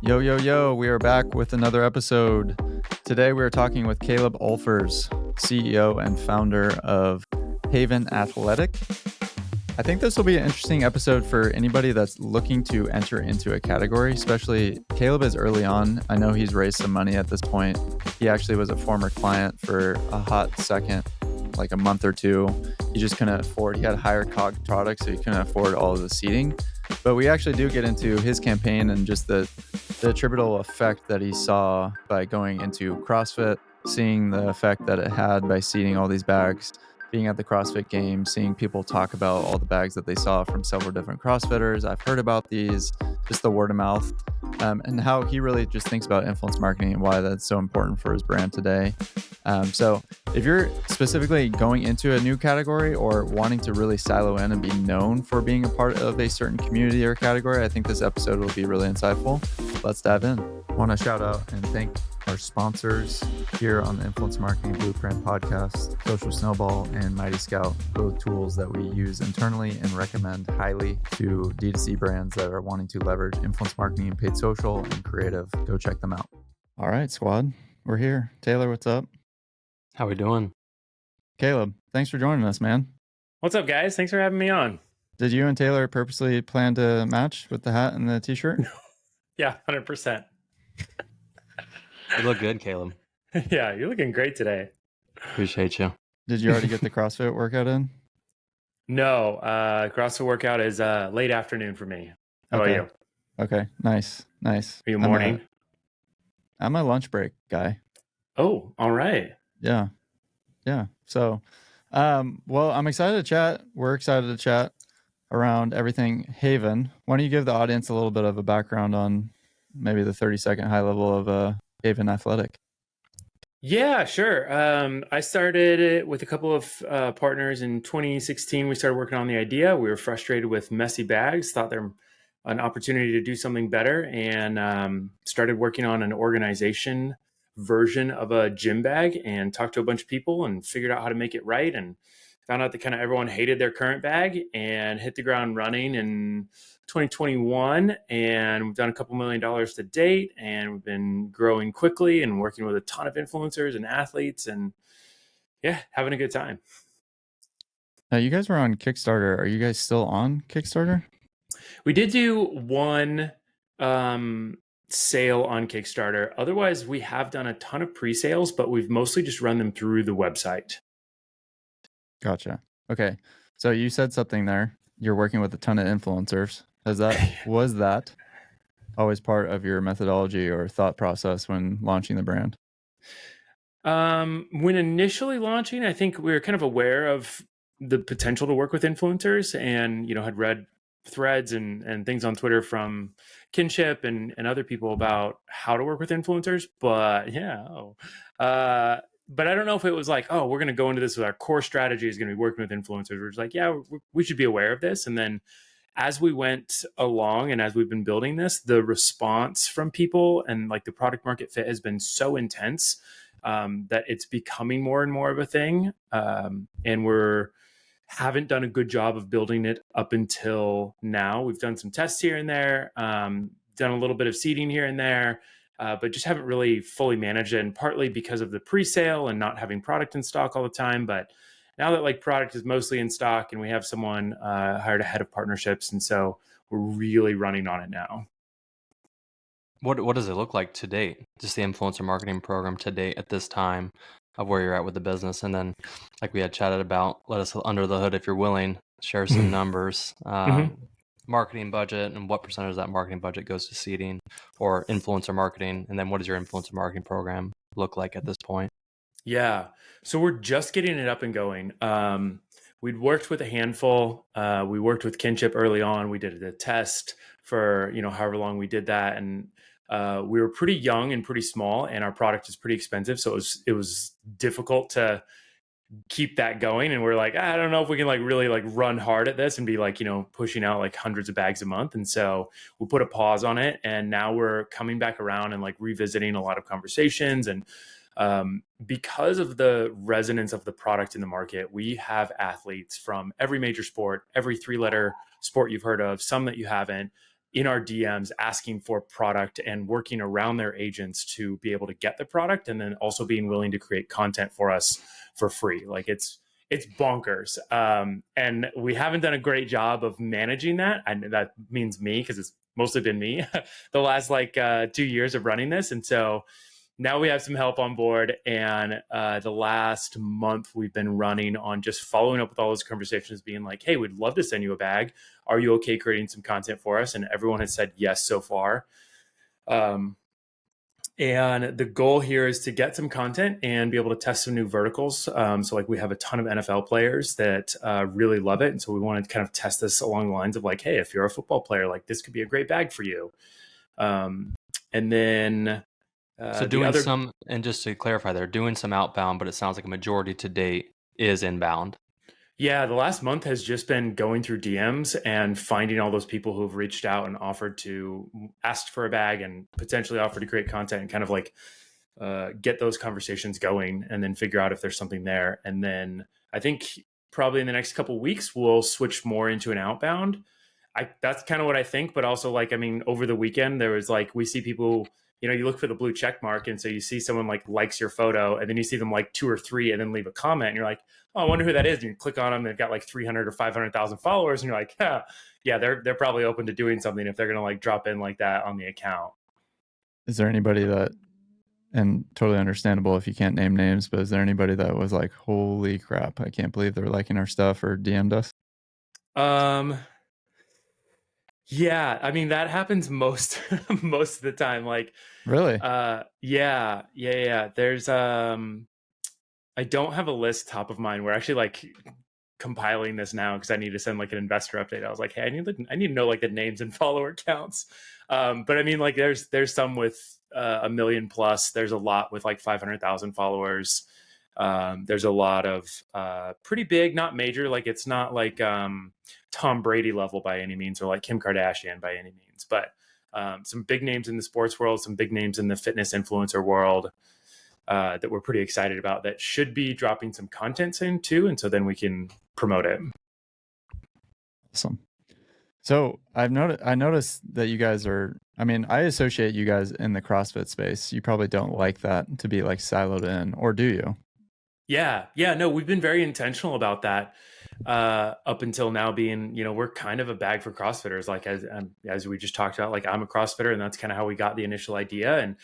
Yo, yo, yo, we are back with another episode. Today we are talking with Caleb Ulffers, CEO and founder of Haven Athletic. I think this will be an interesting episode for anybody that's looking to enter into a category, especially Caleb is early on. I know he's raised some money at this point. He actually was a former client for a hot second, like a month or two. He just couldn't afford, he had a higher COG product, so he couldn't afford all of the seating. But we actually do get into his campaign and just the attributable effect that he saw by going into CrossFit, seeing the effect that it had by seeding all these bags, being at the CrossFit Games, seeing people talk about all the bags that they saw from several different CrossFitters. I've heard about these, just the word of mouth, and how he really just thinks about influence marketing and why that's so important for his brand today. So if you're specifically going into a new category or wanting to really silo in and be known for being a part of a certain community or category, I think this episode will be really insightful. Let's dive in. I want to shout out and thank our sponsors here on the Influence Marketing Blueprint podcast, Social Snowball and Mighty Scout, both tools that we use internally and recommend highly to D2C brands that are wanting to leverage influence marketing and paid social and creative. Go check them out. All right, squad, we're here. Taylor, what's up? How we doing? Caleb, thanks for joining us, man. What's up, guys? Thanks for having me on. Did you and Taylor purposely plan to match with the hat and the t-shirt? Yeah, 100%. You look good, Caleb. Yeah, you're looking great today. Appreciate you. Did you already get the CrossFit workout in? No, CrossFit workout is late afternoon for me. How about you? Okay, nice. Are you morning? I'm a lunch break guy. Oh, all right. Yeah. So, well, I'm excited to chat. We're excited to chat around everything Haven. Why don't you give the audience a little bit of a background on maybe the 30-second high level of Haven Athletic? Yeah, sure. I started it with a couple of partners in 2016. We started working on the idea. We were frustrated with messy bags, thought there was an opportunity to do something better, and started working on an organization version of a gym bag and talked to a bunch of people and figured out how to make it right, and found out that kind of everyone hated their current bag, and hit the ground running in 2021. And we've done a couple $1 million to date, and we've been growing quickly and working with a ton of influencers and athletes, and yeah, having a good time. You guys were on Kickstarter. Are you guys still on Kickstarter? We did do one sale on Kickstarter. Otherwise, we have done a ton of pre-sales, but we've mostly just run them through the website. Gotcha. Okay. So you said something there. You're working with a ton of influencers. Was that always part of your methodology or thought process when launching the brand? When initially launching, I think we were kind of aware of the potential to work with influencers, and had read threads and things on Twitter from Kinship and other people about how to work with influencers. But but I don't know if it was like, oh, we're going to go into this with our core strategy is going to be working with influencers. We're just like, yeah, we should be aware of this. And then as we went along and as we've been building this, the response from people and like the product market fit has been so intense that it's becoming more and more of a thing. And haven't done a good job of building it up until now. We've done some tests here and there, done a little bit of seeding here and there, but just haven't really fully managed it, and partly because of the pre-sale and not having product in stock all the time. But now that like product is mostly in stock and we have someone hired a head of partnerships, and so we're really running on it now. What does it look like to date? Just the influencer marketing program to date at this time of where you're at with the business. And then like we had chatted about, let us under the hood if you're willing, share some numbers, marketing budget, and what percentage of that marketing budget goes to seeding or influencer marketing. And then what does your influencer marketing program look like at this point? Yeah. So we're just getting it up and going. We'd worked with a handful. We worked with Kinship early on. We did a test for, however long we did that. And we were pretty young and pretty small, and our product is pretty expensive. So it was difficult to keep that going. And we're like, I don't know if we can like really like run hard at this and be like, pushing out like hundreds of bags a month. And so we put a pause on it, and now we're coming back around and like revisiting a lot of conversations. And because of the resonance of the product in the market, we have athletes from every major sport, every 3-letter sport you've heard of, some that you haven't, in our DMs asking for product and working around their agents to be able to get the product, and then also being willing to create content for us for free. Like it's bonkers. And we haven't done a great job of managing that. And that means me, because it's mostly been me the last 2 years of running this. And so now we have some help on board. And the last month we've been running on just following up with all those conversations, being like, hey, we'd love to send you a bag. Are you okay creating some content for us? And everyone has said yes so far. And the goal here is to get some content and be able to test some new verticals. So like we have a ton of NFL players that really love it. And so we want to kind of test this along the lines of like, hey, if you're a football player, like this could be a great bag for you. And then so doing some, and just to clarify, they're doing some outbound, but it sounds like a majority to date is inbound. Yeah, the last month has just been going through DMs and finding all those people who've reached out and offered to ask for a bag and potentially offer to create content and kind of like get those conversations going and then figure out if there's something there. And then I think probably in the next couple of weeks, we'll switch more into an outbound. That's kind of what I think, but also like, I mean, over the weekend, there was like, we see people, you know, you look for the blue check mark. And so you see someone like likes your photo and then you see them like 2 or 3 and then leave a comment and you're like, oh, I wonder who that is. And you click on them, they've got like 300 or 500,000 followers. And you're like, yeah, they're probably open to doing something if they're going to like drop in like that on the account. Is there anybody that, and totally understandable if you can't name names, but is there anybody that was like, holy crap, I can't believe they're liking our stuff or DM'd us? Yeah, I mean, that happens most of the time. Like, really? Yeah. There's I don't have a list top of mind. We're actually like compiling this now because I need to send like an investor update. I was like, hey, I need to know like the names and follower counts. But I mean, like there's some with 1 million plus. There's a lot with like 500,000 followers. There's a lot of pretty big, not major. Like it's not like Tom Brady level by any means, or like Kim Kardashian by any means, but some big names in the sports world, some big names in the fitness influencer world. That we're pretty excited about that should be dropping some content soon too. And so then we can promote it. Awesome. So I noticed that you guys are, I mean, I associate you guys in the CrossFit space. You probably don't like that to be like siloed in, or do you? Yeah. No, we've been very intentional about that up until now being, you know, we're kind of a bag for CrossFitters. Like as we just talked about, like I'm a CrossFitter and that's kind of how we got the initial idea.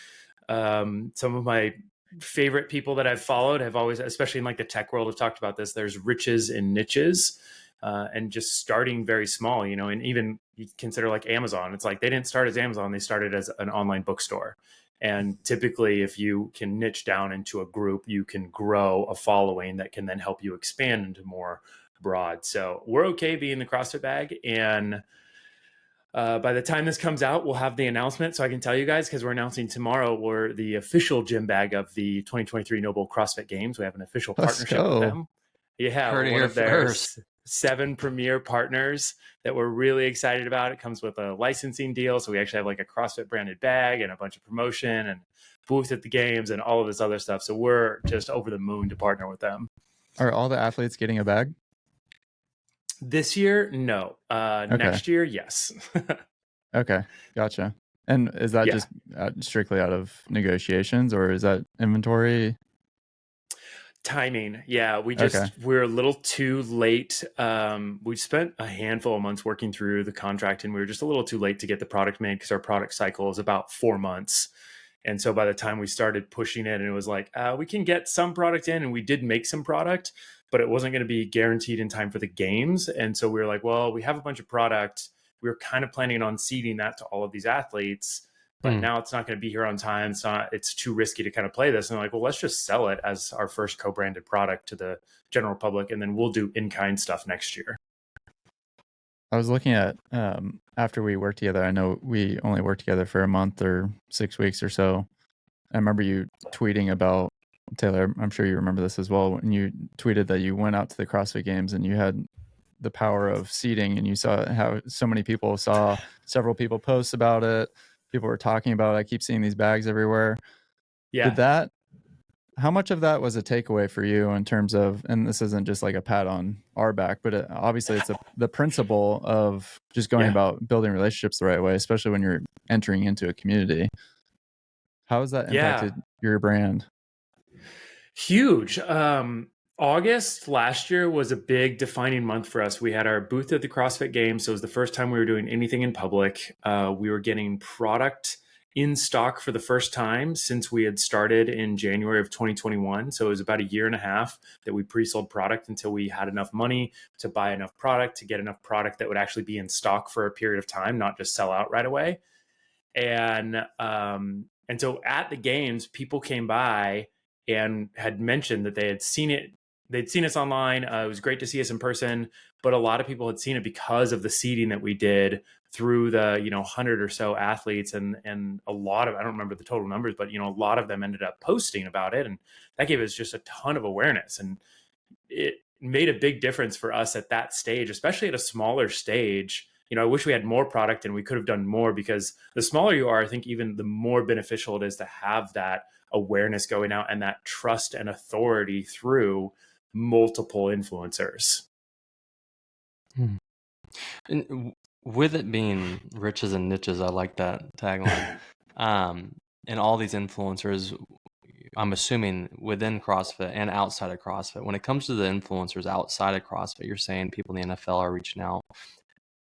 And some of my favorite people that I've followed have always, especially in like the tech world, have talked about this. There's riches in niches, and just starting very small, you know, and even you consider like Amazon. It's like they didn't start as Amazon; they started as an online bookstore. And typically, if you can niche down into a group, you can grow a following that can then help you expand into more broad. So we're okay being the CrossFit bag, and by the time this comes out, we'll have the announcement. So I can tell you guys, because we're announcing tomorrow, we're the official gym bag of the 2023 Noble CrossFit Games. We have an official partnership with them. Yeah, one of their 7 premier partners that we're really excited about. It comes with a licensing deal. So we actually have like a CrossFit branded bag and a bunch of promotion and booth at the games and all of this other stuff. So we're just over the moon to partner with them. Are all the athletes getting a bag? This year, no. Okay. Next year, yes. Okay, gotcha. And is that just strictly out of negotiations, or is that inventory? Timing. Yeah, we're a little too late. We spent a handful of months working through the contract, and we were just a little too late to get the product made because our product cycle is about 4 months. And so by the time we started pushing it, and it was like, we can get some product in, and we did make some product, but it wasn't going to be guaranteed in time for the games. And so we were like, well, we have a bunch of product. We were kind of planning on seeding that to all of these athletes, but now it's not going to be here on time. It's too risky to kind of play this. And they're like, well, let's just sell it as our first co-branded product to the general public. And then we'll do in-kind stuff next year. I was looking at, after we worked together, I know we only worked together for a month or 6 weeks or so. I remember you tweeting about, Taylor, I'm sure you remember this as well, when you tweeted that you went out to the CrossFit Games and you had the power of seating, and you saw how so many people saw several people post about it. People were talking about it. I keep seeing these bags everywhere. Yeah. how much of that was a takeaway for you in terms of, and this isn't just like a pat on our back, but obviously it's the principle of just going about building relationships the right way, especially when you're entering into a community. How has that impacted your brand? Huge. August last year was a big defining month for us. We had our booth at the CrossFit Games. So it was the first time we were doing anything in public. We were getting product in stock for the first time since we had started in January of 2021. So it was about a year and a half that we pre-sold product until we had enough money to buy enough product, to get enough product that would actually be in stock for a period of time, not just sell out right away. And so at the games, people came by and had mentioned that they had seen it. They'd seen us online. It was great to see us in person, but a lot of people had seen it because of the seeding that we did through the 100 or so athletes, and a lot of, I don't remember the total numbers, but a lot of them ended up posting about it, and that gave us just a ton of awareness, and it made a big difference for us at that stage, especially at a smaller stage. I wish we had more product and we could have done more, because the smaller you are, I think even the more beneficial it is to have that awareness going out and that trust and authority through multiple influencers. And with it being riches and niches, I like that tagline. And all these influencers, I'm assuming within CrossFit and outside of CrossFit, when it comes to the influencers outside of CrossFit, you're saying people in the NFL are reaching out.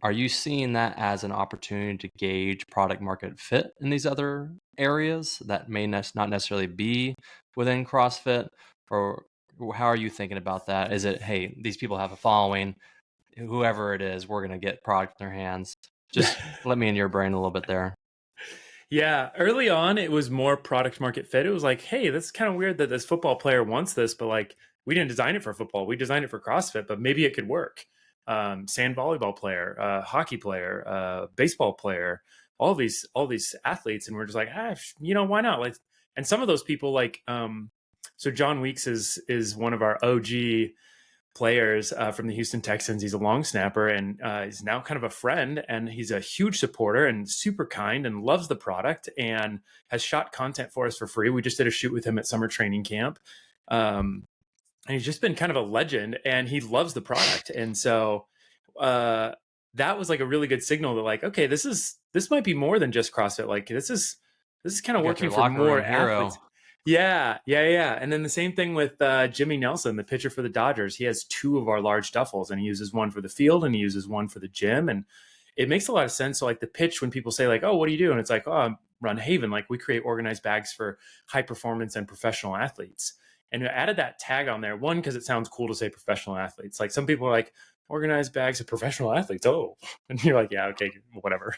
Are you seeing that as an opportunity to gauge product market fit in these other areas that may not necessarily be within CrossFit? Or how are you thinking about that? Is it, hey, these people have a following, whoever it is, we're going to get product in their hands? Just let me in your brain a little bit there. Yeah, early on, it was more product market fit. It was like, hey, that's kind of weird that this football player wants this, but like, we didn't design it for football. We designed it for CrossFit, but maybe it could work. Sand volleyball player, hockey player, baseball player, all these athletes. And we're just like, why not? Like, and some of those people so John Weeks is one of our OG players from the Houston Texans. He's a long snapper, and he's now kind of a friend, and he's a huge supporter and super kind and loves the product and has shot content for us for free. We just did a shoot with him at summer training camp. And he's just been kind of a legend, and he loves the product. And so that was like a really good signal that like, okay, this might be more than just CrossFit. Like this is kind of working for more athletes. Yeah. And then the same thing with Jimmy Nelson, the pitcher for the Dodgers. He has 2 of our large duffels, and he uses one for the field and he uses one for the gym. And it makes a lot of sense. So like the pitch, when people say like, oh, what do you do? And it's like, oh, I'm Run Haven. Like we create organized bags for high performance and professional athletes. And I added that tag on there, one, because it sounds cool to say professional athletes. Like some people are like, organized bags of professional athletes. Oh, and you're like, yeah, okay, whatever.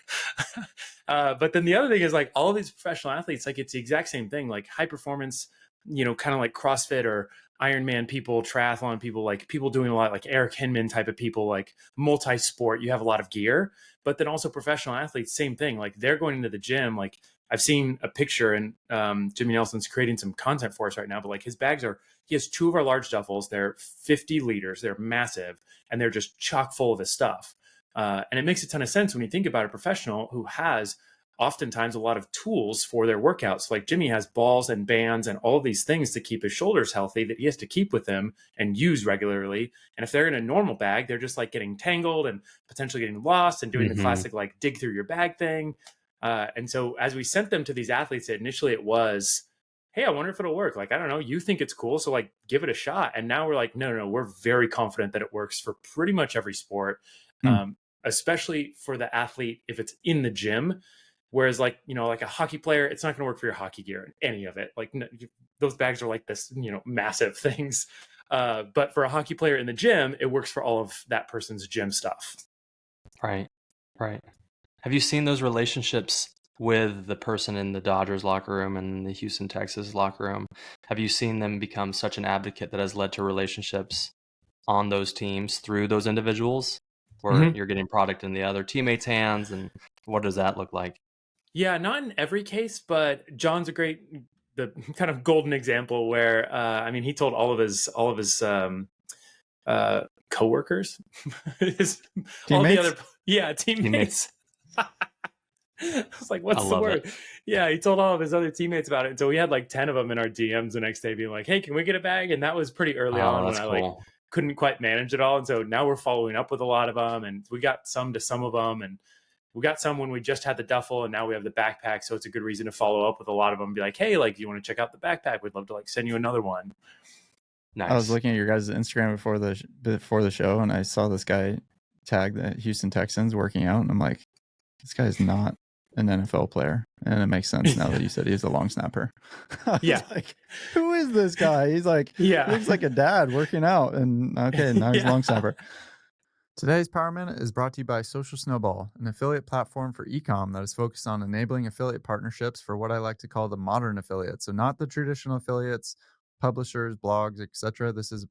But then the other thing is like all these professional athletes, like it's the exact same thing, like high performance, kind of like CrossFit or Ironman people, triathlon people, like people doing a lot, like Eric Hinman type of people, like multi-sport, you have a lot of gear. But then also professional athletes, same thing. Like they're going into the gym. Like I've seen a picture, and Jimmy Nelson's creating some content for us right now, but like his bags he has 2 of our large duffels. They're 50 liters. They're massive, and they're just chock full of his stuff. And it makes a ton of sense when you think about a professional who has oftentimes a lot of tools for their workouts. Like Jimmy has balls and bands and all these things to keep his shoulders healthy that he has to keep with him and use regularly. And if they're in a normal bag, they're just like getting tangled and potentially getting lost and doing the classic like dig through your bag thing. And so as we sent them to these athletes, initially it was, hey, I wonder if it'll work. Like, I don't know, you think it's cool, so like give it a shot. And now we're like, no, we're very confident that it works for pretty much every sport, especially for the athlete if it's in the gym. Whereas like, like a hockey player, it's not going to work for your hockey gear, any of it. Like those bags are like this, massive things. But for a hockey player in the gym, it works for all of that person's gym stuff. Right. Have you seen those relationships with the person in the Dodgers locker room and the Houston Texas locker room? Have you seen them become such an advocate that has led to relationships on those teams through those individuals, where you're getting product in the other teammates' hands? And what does that look like? Yeah, not in every case, but John's the kind of golden example where, he told all of his coworkers, teammates? teammates. I was like, I what's the love word? it. Yeah, he told all of his other teammates about it. And so we had like 10 of them in our DMs the next day being like, hey, can we get a bag? And that was pretty early Oh, on when that's I like cool. couldn't quite manage it all. And so now we're following up with a lot of them, and we got some to some of them. And we got some when we just had the duffel, and now we have the backpack. So it's a good reason to follow up with a lot of them and be like, hey, like, do you want to check out the backpack? We'd love to like send you another one. I was Nice. looking at your guys' Instagram before the show, and I saw this guy tag the Houston Texans working out, and I'm like, this guy's not an NFL player, and it makes sense now that you said he's a long snapper. I was Yeah. like, who is this guy? He's like, Yeah. he looks like a dad working out, and okay, now he's a Yeah. long snapper. Today's Power Minute is brought to you by Social Snowball, an affiliate platform for e-com that is focused on enabling affiliate partnerships for what I like to call the modern affiliate. So not the traditional affiliates, publishers, blogs, etc. This is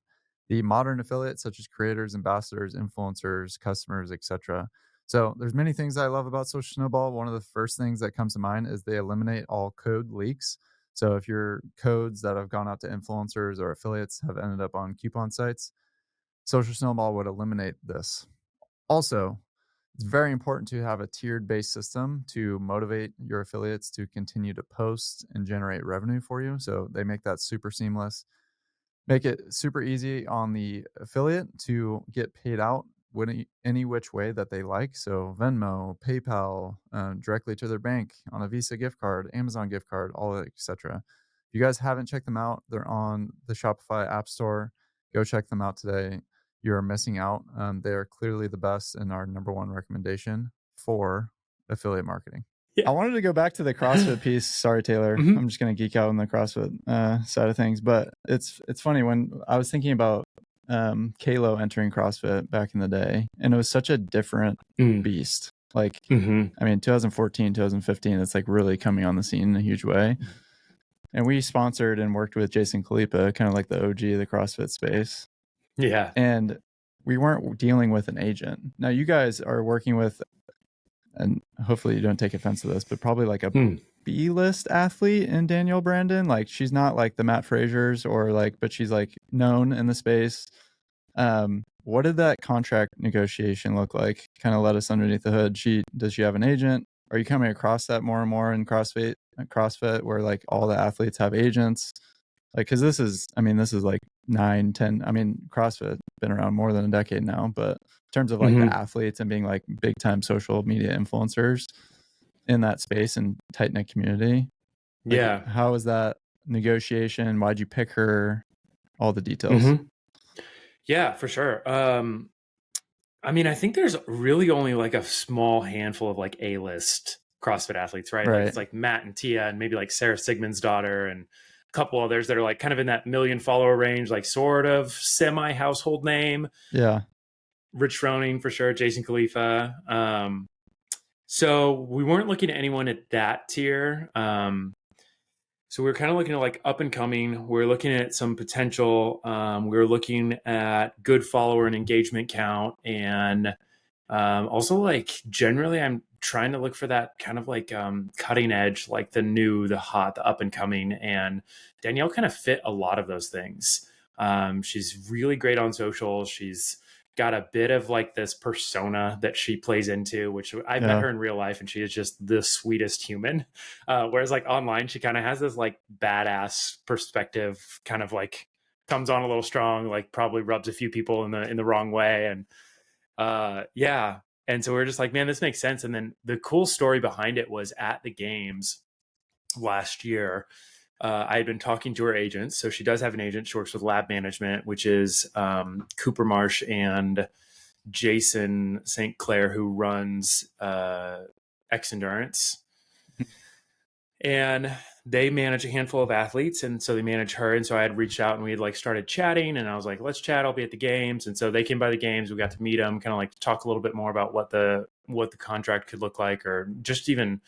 the modern affiliates, such as creators, ambassadors, influencers, customers, etc. So there's many things I love about Social Snowball. One of the first things that comes to mind is they eliminate all code leaks. So if your codes that have gone out to influencers or affiliates have ended up on coupon sites, Social Snowball would eliminate this. Also, it's very important to have a tiered based system to motivate your affiliates to continue to post and generate revenue for you. So they make that super seamless, make it super easy on the affiliate to get paid out any which way that they like. So Venmo, PayPal, directly to their bank, on a Visa gift card, Amazon gift card, all that, etc. If you guys haven't checked them out, they're on the Shopify App Store. Go check them out today. You're missing out. They're clearly the best and our number one recommendation for affiliate marketing. Yeah. I wanted to go back to the CrossFit piece. Sorry, Taylor. Mhm. I'm just going to geek out on the CrossFit side of things. But it's funny when I was thinking about Kalo entering CrossFit back in the day, and it was such a different beast. Like, Mhm. I mean, 2014, 2015, it's like really coming on the scene in a huge way. And we sponsored and worked with Jason Khalipa, kind of like the OG of the CrossFit space. Yeah. And we weren't dealing with an agent. Now you guys are working with, and hopefully you don't take offense to this, but probably like a B-list athlete in Danielle Brandon. Like she's not like the Matt Frasers or like, but she's like known in the space. What did that contract negotiation look like? Kind of let us underneath the hood. Does she have an agent? Are you coming across that more and more in CrossFit where like all the athletes have agents? Like, cause this is like 9, 10, CrossFit been around more than a decade now, but in terms of like the athletes and being like big time social media influencers in that space and tight knit community. Like, Yeah. how was that negotiation? Why'd you pick her? All the details. Yeah, for sure. I mean, I think there's really only like a small handful of like A-list CrossFit athletes, right? Like it's like Matt and Tia and maybe like Sarah Sigmund's daughter and a couple others that are like kind of in that 1 million follower range, like sort of semi household name. Yeah. Rich Froning for sure, Jason Khalifa. So we weren't looking at anyone at that tier. So we were kind of looking at like up and coming. We were looking at some potential. We were looking at good follower and engagement count, and also like generally, I'm trying to look for that kind of like cutting edge, like the new, the hot, the up and coming. And Danielle kind of fit a lot of those things. She's really great on social. She's got a bit of like this persona that she plays into, which I've met her in real life and she is just the sweetest human. Whereas like online, she kind of has this like badass perspective, kind of like comes on a little strong, like probably rubs a few people in the wrong way. And yeah. And so we are just like, man, this makes sense. And then the cool story behind it was at the games last year, I had been talking to her agent. So she does have an agent. She works with Lab Management, which is Cooper Marsh and Jason St. Clair, who runs X Endurance. And they manage a handful of athletes. And so they manage her. And so I had reached out and we had like started chatting and I was like, let's chat. I'll be at the games. And so they came by the games. We got to meet them, kind of like talk a little bit more about what the contract could look like, or just even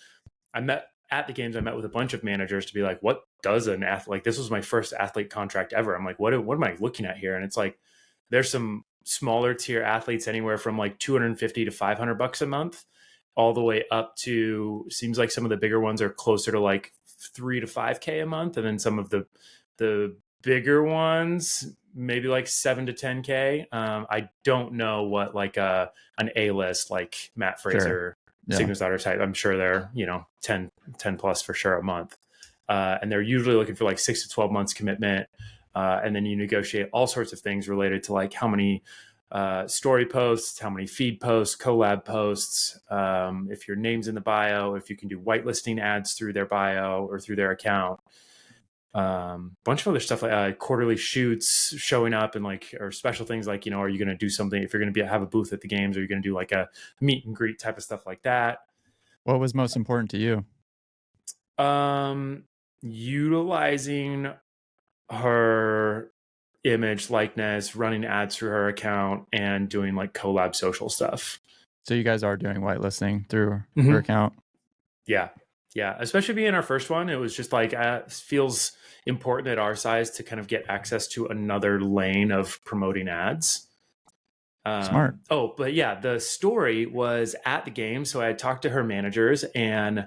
at the games, I met with a bunch of managers to be like, what does an athlete, like this was my first athlete contract ever. I'm like, what am I looking at here? And it's like, there's some smaller tier athletes anywhere from like 250 to $500 a month, all the way up to, seems like some of the bigger ones are closer to like 3 to 5K a month. And then some of the bigger ones, maybe like 7 to 10K. I don't know what like an A-list like Matt Fraser Yeah. Signals.are type, I'm sure they're, 10 plus for sure a month. And they're usually looking for like 6 to 12 months commitment. And then you negotiate all sorts of things related to like how many story posts, how many feed posts, collab posts, if your name's in the bio, if you can do whitelisting ads through their bio or through their account. Bunch of other stuff like quarterly shoots showing up and like, or special things like, are you going to do something if you're going to have a booth at the games, or you're going to do like a meet and greet type of stuff like that. What was most important to you? Utilizing her image, likeness, running ads through her account, and doing like collab social stuff. So you guys are doing whitelisting through her account? Yeah. Especially being our first one, it was just like feels important at our size to kind of get access to another lane of promoting ads. Smart. Oh, but yeah, the story was at the game. So I had talked to her managers, and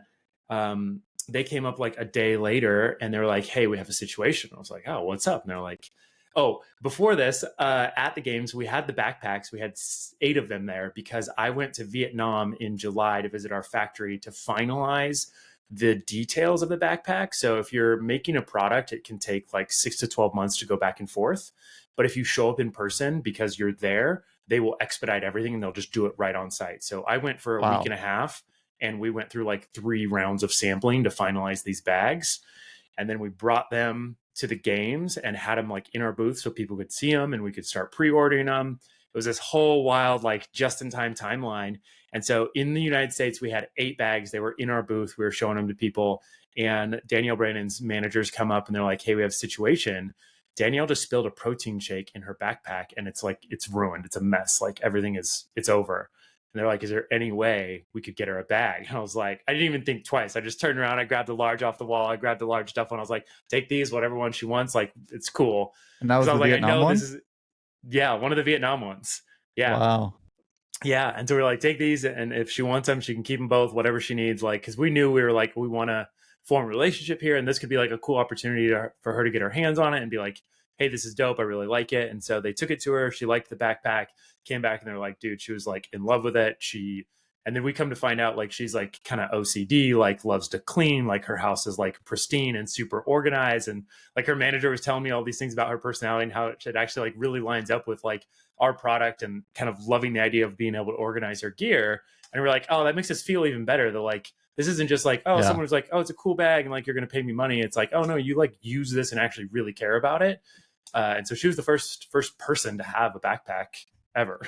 they came up like a day later, and they were like, "Hey, we have a situation." I was like, "Oh, what's up?" And they're like, "Oh, before this, at the games, we had the backpacks. We had 8 of them there because I went to Vietnam in July to visit our factory to finalize the details of the backpack. So if you're making a product, it can take like 6 to 12 months to go back and forth. But if you show up in person because you're there, they will expedite everything and they'll just do it right on site." So I went for a week and a half, and we went through like 3 rounds of sampling to finalize these bags. And then we brought them to the games and had them like in our booth so people could see them and we could start pre-ordering them. It was this whole wild, like just in time timeline. And so in the United States, we had 8 bags. They were in our booth. We were showing them to people, and Danielle Brandon's managers come up and they're like, "Hey, we have a situation. Danielle just spilled a protein shake in her backpack and it's like, it's ruined. It's a mess. Like everything it's over." And they're like, "Is there any way we could get her a bag?" And I was like, I didn't even think twice. I just turned around. I grabbed the large off the wall. I grabbed the large stuff one. I was like, "Take these, whatever one she wants. Like, it's cool." And that was the Vietnam one? Yeah, one of the Vietnam ones. Yeah. Wow. Yeah. And so we're like, "Take these. And if she wants them, she can keep them both, whatever she needs." Like, because we knew we were like, we want to form a relationship here. And this could be like a cool opportunity for her to get her hands on it and be like, "Hey, this is dope. I really like it." And so they took it to her. She liked the backpack, came back, and they're like, "Dude," she was like in love with it. And then we come to find out like she's like kind of OCD, like loves to clean, like her house is like pristine and super organized. And like her manager was telling me all these things about her personality and how it actually like really lines up with like our product, and kind of loving the idea of being able to organize her gear. And we're like, "Oh, that makes us feel even better." That like, this isn't just like, oh, someone was like, "Oh, it's a cool bag and like you're going to pay me money." It's like, "Oh no, you like use this and actually really care about it." And so she was the first person to have a backpack ever.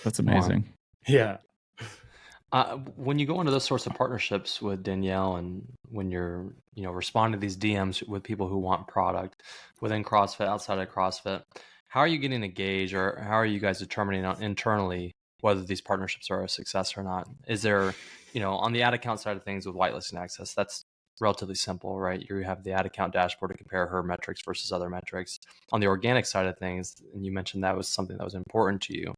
That's amazing. Wow. Yeah. When you go into those sorts of partnerships with Danielle, and when you're, responding to these DMs with people who want product within CrossFit, outside of CrossFit, how are you getting a gauge, or how are you guys determining internally whether these partnerships are a success or not? Is there, on the ad account side of things with whitelisting access, that's relatively simple, right? You have the ad account dashboard to compare her metrics versus other metrics. On the organic side of things, and you mentioned that was something that was important to you,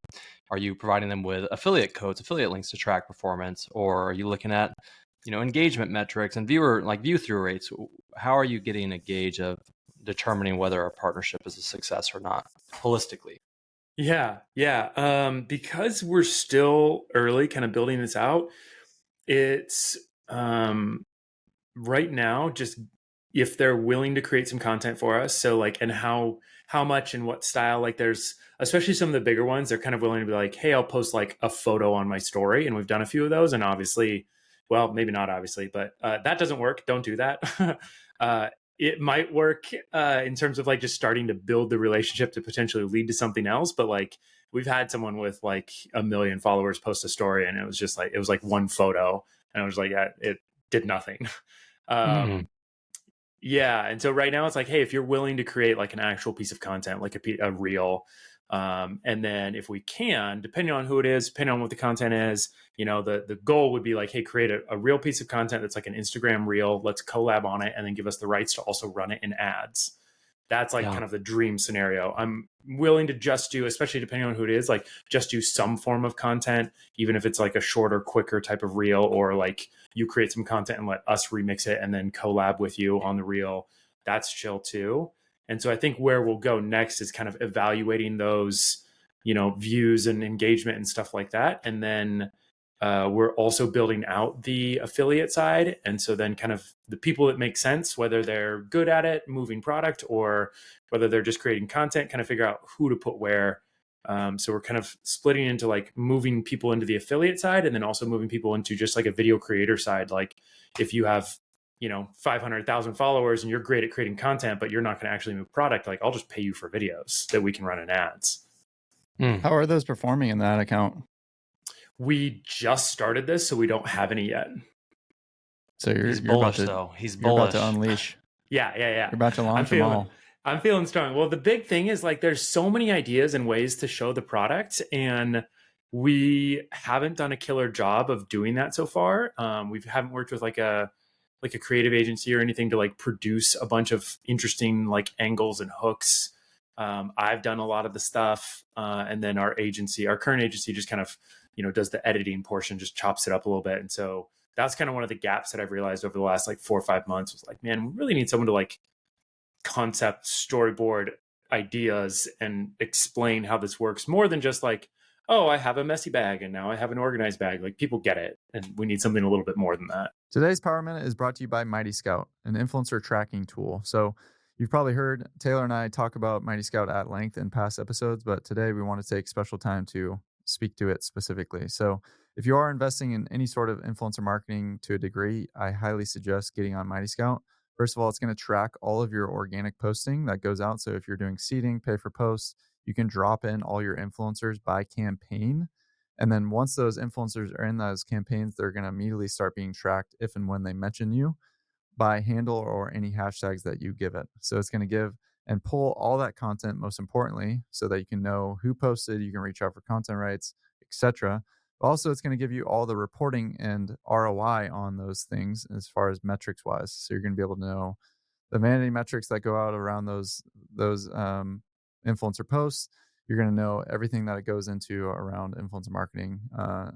are you providing them with affiliate codes, affiliate links to track performance, or are you looking at, engagement metrics and view through rates? How are you getting a gauge of determining whether a partnership is a success or not holistically? Yeah. Because we're still early kind of building this out, it's right now just if they're willing to create some content for us. So like, and how much and what style, like there's, especially some of the bigger ones, they're kind of willing to be like, "Hey, I'll post like a photo on my story." And we've done a few of those. And obviously, well, maybe not obviously, but that doesn't work. Don't do that. It might work in terms of like just starting to build the relationship to potentially lead to something else. But like we've had someone with like 1 million followers post a story, and it was just like, it was like one photo, and I was like, yeah, it did nothing. Yeah. And so right now it's like, hey, if you're willing to create like an actual piece of content, like a reel, and then if we can, depending on who it is, depending on what the content is, the goal would be like, hey, create a real piece of content that's like an Instagram reel. Let's collab on it and then give us the rights to also run it in ads. That's like kind of the dream scenario. I'm willing to just do, especially depending on who it is, like just do some form of content, even if it's like a shorter, quicker type of reel, or like you create some content and let us remix it and then collab with you on the reel. That's chill too. And so I think where we'll go next is kind of evaluating those, views and engagement and stuff like that. And then We're also building out the affiliate side. And so then kind of the people that make sense, whether they're good at it, moving product, or whether they're just creating content, kind of figure out who to put where. So we're kind of splitting into like moving people into the affiliate side and then also moving people into just like a video creator side. Like if you have, 500,000 followers and you're great at creating content, but you're not going to actually move product, like I'll just pay you for videos that we can run in ads. How are those performing in that account? We just started this, so we don't have any yet. So He's you're about bullish, to, though. He's you're about bullish. to unleash. Yeah. You're about to launch them all. I'm feeling strong. Well, the big thing is like there's so many ideas and ways to show the product, and we haven't done a killer job of doing that so far. We haven't worked with like a creative agency or anything to like produce a bunch of interesting like angles and hooks. I've done a lot of the stuff, and then our current agency just kind of does the editing portion, just chops it up a little bit. And so that's kind of one of the gaps that I've realized over the last like 4 or 5 months was like, man, we really need someone to like concept storyboard ideas and explain how this works more than just like, oh, I have a messy bag and now I have an organized bag. Like people get it, and we need something a little bit more than that. Today's Power Minute is brought to you by Mighty Scout, an influencer tracking tool. So you've probably heard Taylor and I talk about Mighty Scout at length in past episodes, but today we want to take special time to speak to it specifically. So if you are investing in any sort of influencer marketing to a degree, I highly suggest getting on Mighty Scout. First of all, it's going to track all of your organic posting that goes out. So if you're doing seeding, pay for posts, you can drop in all your influencers by campaign. And then once those influencers are in those campaigns, they're going to immediately start being tracked if and when they mention you by handle or any hashtags that you give it. So it's going to give and pull all that content, most importantly, so that you can know who posted, you can reach out for content rights, etc. Also, it's going to give you all the reporting and ROI on those things as far as metrics wise. So you're going to be able to know the vanity metrics that go out around those influencer posts. You're going to know everything that it goes into around influencer marketing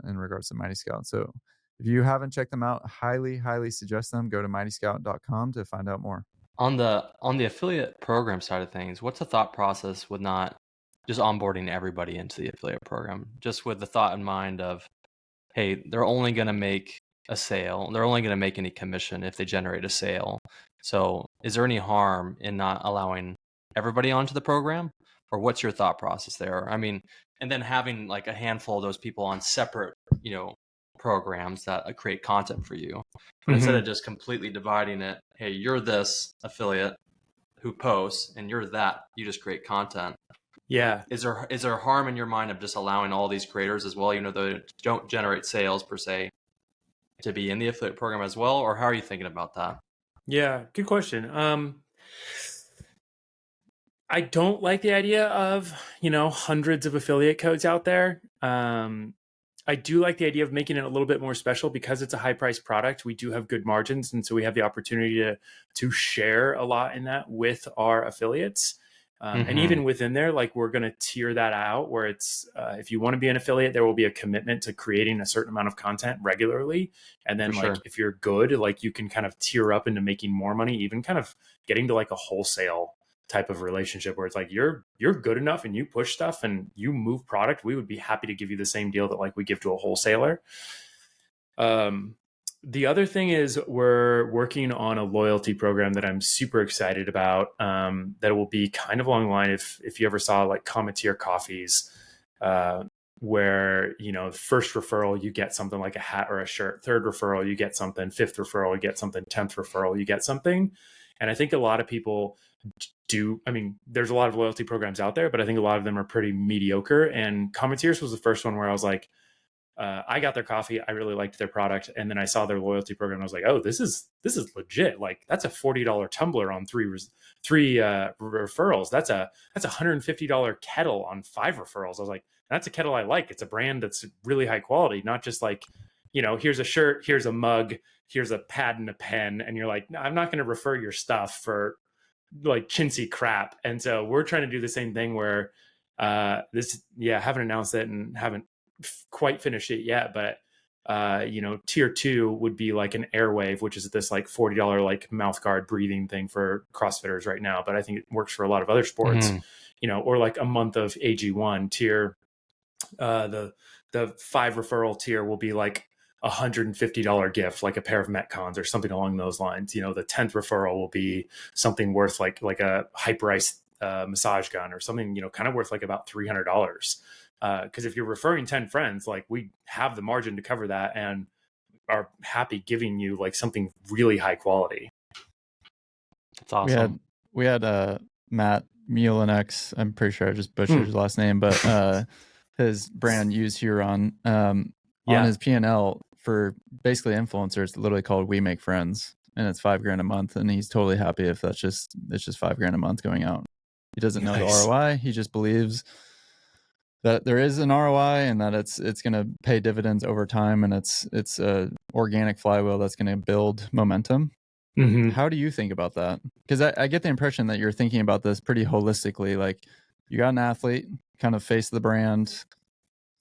in regards to Mighty Scout. So if you haven't checked them out, highly suggest them. Go to mightyscout.com to find out more. On the affiliate program side of things, what's the thought process with not just onboarding everybody into the affiliate program, just with the thought in mind of, hey, they're only going to make a sale. They're only going to make any commission if they generate a sale. So is there any harm in not allowing everybody onto the program? Or what's your thought process there? I mean, and then having like a handful of those people on separate, programs that create content for you. But instead of just completely dividing it, hey, you're this affiliate who posts and you're that, you just create content. Yeah. Is there harm in your mind of just allowing all these creators as well, though they don't generate sales per se, to be in the affiliate program as well? Or how are you thinking about that? Yeah, good question. I don't like the idea of, hundreds of affiliate codes out there. I do like the idea of making it a little bit more special because it's a high price product. We do have good margins. And so we have the opportunity to share a lot in that with our affiliates. And even within there, like we're going to tier that out where it's, if you want to be an affiliate, there will be a commitment to creating a certain amount of content regularly. And then if you're good, like you can kind of tier up into making more money, even kind of getting to like a wholesale type of relationship where it's like you're good enough and you push stuff and you move product, we would be happy to give you the same deal that like we give to a wholesaler. The other thing is we're working on a loyalty program that I'm super excited about, that will be kind of along the line if you ever saw like Cometeer coffees, where first referral you get something like a hat or a shirt, third referral you get something, fifth referral you get something, 10th referral you get something. And I think a lot of people there's a lot of loyalty programs out there, but I think a lot of them are pretty mediocre. And Cometeers was the first one where I was like, I got their coffee. I really liked their product. And then I saw their loyalty program. I was like, oh, this is legit. Like that's a $40 tumbler on three referrals. That's a $150 kettle on 5 referrals. I was like, that's a kettle I like. It's a brand that's really high quality, not just like, here's a shirt, here's a mug, here's a pad and a pen. And you're like, no, I'm not going to refer your stuff for like chintzy crap. And so we're trying to do the same thing where haven't announced it and haven't quite finished it yet, but tier 2 would be like an Airwave, which is this like $40 like mouth guard breathing thing for CrossFitters right now, but I think it works for a lot of other sports. Or like a month of AG1. Tier The 5 referral tier will be like $150 gift, like a pair of Metcons or something along those lines. The 10th referral will be something worth like a Hyperice massage gun or something, kind of worth like about $300. Because if you're referring 10 friends, like we have the margin to cover that and are happy giving you like something really high quality. That's awesome. We had Matt Mulinex, I'm pretty sure I just butchered his last name, but his brand Use Huron on his P&L for basically influencers, literally called We Make Friends, and it's $5,000 a month, and he's totally happy if it's just $5,000 a month going out. He doesn't know the ROI. He just believes that there is an ROI and that it's going to pay dividends over time, and it's a organic flywheel that's going to build momentum. Mm-hmm. How do you think about that? Because I get the impression that you're thinking about this pretty holistically. Like, you got an athlete, kind of face of the brand,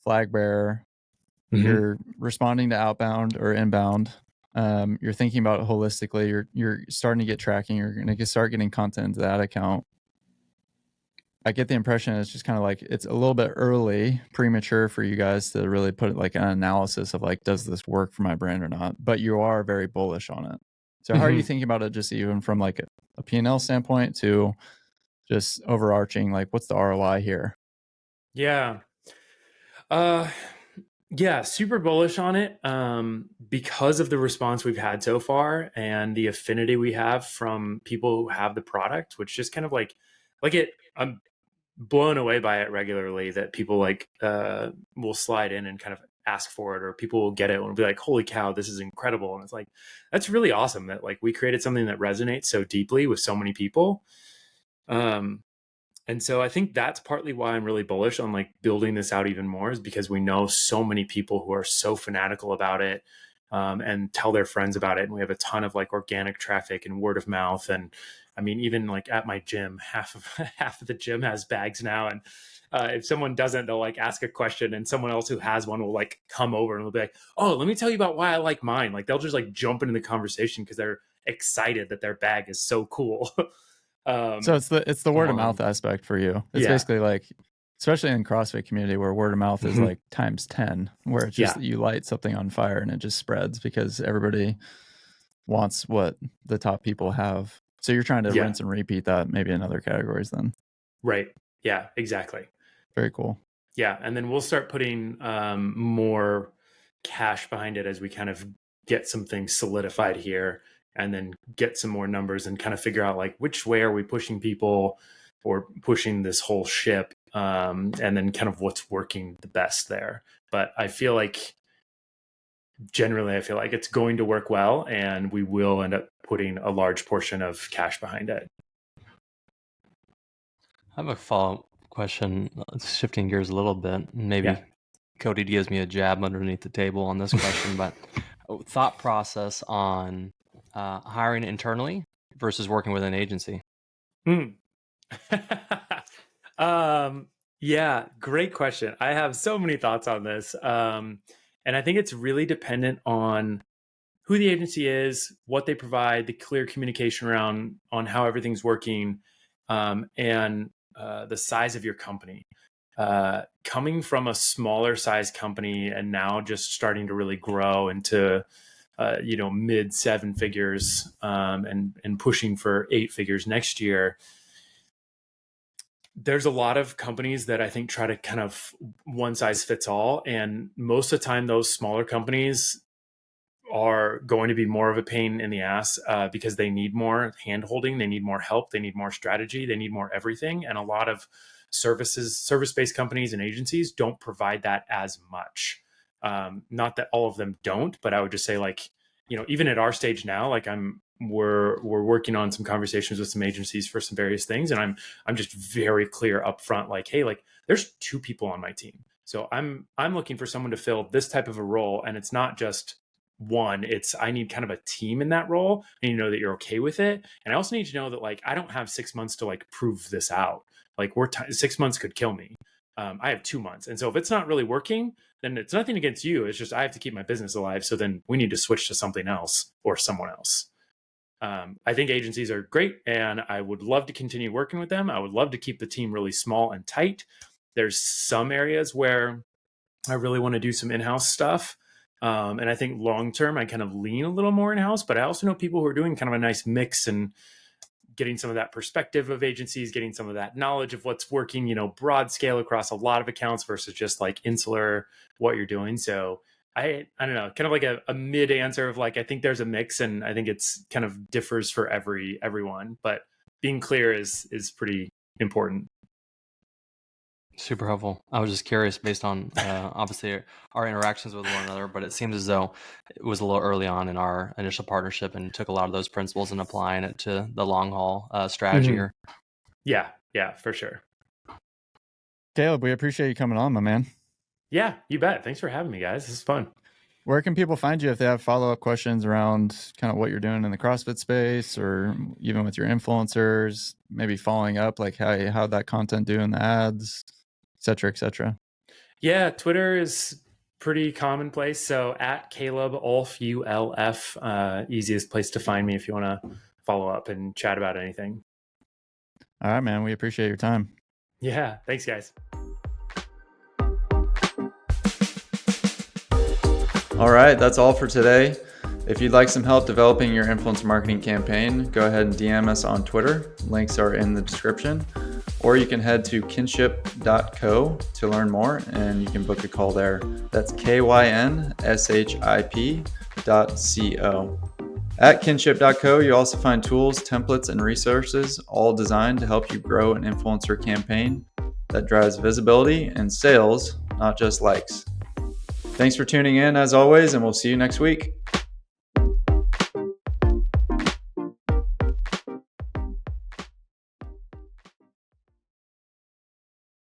flag bearer. Mm-hmm. You're responding to outbound or inbound. You're thinking about it holistically. You're starting to get tracking. You're going to start getting content into that account. I get the impression it's just kind of like it's a little bit early, premature for you guys to really put like an analysis of like, does this work for my brand or not? But you are very bullish on it. So how are you thinking about it, just even from like a P&L standpoint to just overarching, like what's the ROI here? Yeah. Yeah, super bullish on it because of the response we've had so far and the affinity we have from people who have the product, which just kind of like it. I'm blown away by it regularly that people like will slide in and kind of ask for it, or people will get it and will be like, holy cow, this is incredible. And it's like, that's really awesome that like we created something that resonates so deeply with so many people. And so I think that's partly why I'm really bullish on like building this out even more, is because we know so many people who are so fanatical about it and tell their friends about it. And we have a ton of like organic traffic and word of mouth. And I mean, even like at my gym, half of the gym has bags now. And if someone doesn't, they'll like ask a question and someone else who has one will like come over and they'll be like, oh, let me tell you about why I like mine. Like they'll just like jump into the conversation because they're excited that their bag is so cool. So it's the word of mouth aspect for you. It's basically like, especially in CrossFit community where word of mouth is like times 10, where it's just you light something on fire and it just spreads because everybody wants what the top people have. So you're trying to rinse and repeat that maybe in other categories then. Right. Yeah, exactly. Very cool. Yeah. And then we'll start putting more cash behind it as we kind of get some things solidified here, and then get some more numbers and kind of figure out like which way are we pushing people or pushing this whole ship, and then kind of what's working the best there. But I feel like generally it's going to work well, and we will end up putting a large portion of cash behind it. I have a follow-up question, shifting gears a little bit. Maybe Cody gives me a jab underneath the table on this question, but thought process on hiring internally versus working with an agency. Yeah, great question. I have so many thoughts on this. And I think it's really dependent on who the agency is, what they provide, the clear communication around on how everything's working, and the size of your company. Coming from a smaller size company and now just starting to really grow into mid 7 figures and pushing for 8 figures next year, there's a lot of companies that I think try to kind of one size fits all. And most of the time, those smaller companies are going to be more of a pain in the ass because they need more hand-holding, they need more help, they need more strategy, they need more everything. And a lot of service-based companies and agencies don't provide that as much. Not that all of them don't, but I would just say like, even at our stage now, like we're working on some conversations with some agencies for some various things. And I'm just very clear up front, like, hey, like there's 2 people on my team. So I'm looking for someone to fill this type of a role. And it's not just one, I need kind of a team in that role. And you know that you're okay with it. And I also need to know that like, I don't have 6 months to like prove this out. Like 6 months could kill me. I have 2 months. And so if it's not really working, then it's nothing against you. It's just, I have to keep my business alive. So then we need to switch to something else or someone else. I think agencies are great and I would love to continue working with them. I would love to keep the team really small and tight. There's some areas where I really want to do some in-house stuff. And I think long-term, I kind of lean a little more in-house, but I also know people who are doing kind of a nice mix and getting some of that perspective of agencies, getting some of that knowledge of what's working, broad scale across a lot of accounts versus just like insular what you're doing. So I don't know, kind of like a mid answer of like, I think there's a mix, and I think it's kind of differs for everyone, but being clear is pretty important. Super helpful. I was just curious based on obviously our interactions with one another, but it seems as though it was a little early on in our initial partnership and took a lot of those principles and applying it to the long haul strategy here. Yeah, for sure. Caleb, we appreciate you coming on, my man. Yeah, you bet. Thanks for having me, guys. This is fun. Where can people find you if they have follow-up questions around kind of what you're doing in the CrossFit space, or even with your influencers, maybe following up, like how'd that content do in the ads, et cetera, et cetera? Yeah, Twitter is pretty commonplace. So at Caleb Ulf, ULF, easiest place to find me if you want to follow up and chat about anything. All right, man. We appreciate your time. Yeah, thanks, guys. All right, that's all for today. If you'd like some help developing your influencer marketing campaign, go ahead and DM us on Twitter. Links are in the description. Or you can head to kinship.co to learn more, and you can book a call there. That's KYNSHIP.co. At kinship.co, you also find tools, templates, and resources, all designed to help you grow an influencer campaign that drives visibility and sales, not just likes. Thanks for tuning in as always, and we'll see you next week.